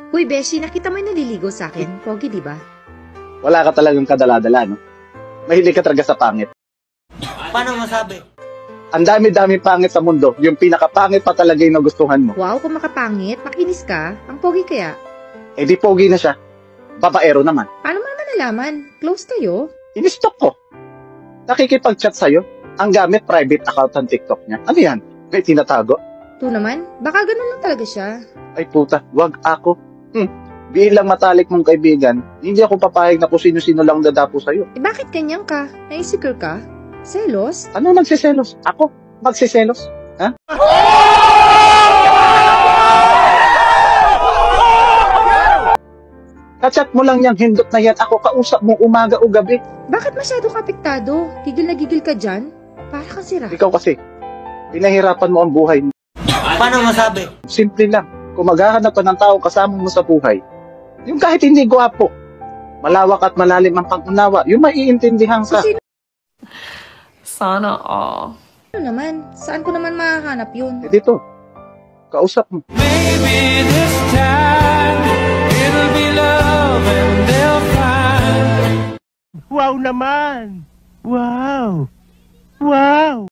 Uy, Beshi, nakita mo yung naliligo sa akin? Pogi, di ba? Wala ka talagang kadala-dala, no? Mahilig ka talaga sa pangit. Paano masabi? Ang dami-dami pangit sa mundo. Yung pinakapangit pa talaga yung nagustuhan mo. Wow, kung makapangit, makinis ka. Ang pogi kaya. Eh di pogi na siya. Babaero naman. Paano mo naman nalaman? Close kayo? Inistok ko. Nakikipag-chat sa'yo. Ang gamit private account ng TikTok niya. Ano yan? May tinatago? To naman, baka ganun lang talaga siya. Ay puta, wag ako. Bilang matalik mong kaibigan, hindi ako papayag na kung sino-sino lang dadapo sa'yo. Eh bakit ganyan ka? Na-insecure ka? Selos? Ano nagsiselos? Ako? Magsiselos? Ha? Kachat mo lang yung hindot na yan. Ako kausap mo umaga o gabi. Bakit masyado ka apektado? Gigil na gigil ka dyan? Para kang sira. Ikaw kasi, pinahirapan mo ang buhay mo. Paano masabi? Simple lang. Kung maghahanap ka ng tao kasama mo sa buhay, yung kahit hindi gwapo, malawak at malalim ang pag-unawa, yung maiintindihan ka. Sana all. Ano naman? Saan ko naman makakahanap yun? Eh dito, kausap mo. Maybe this time it'll be love and they'll find. Wow naman! Wow! Wow!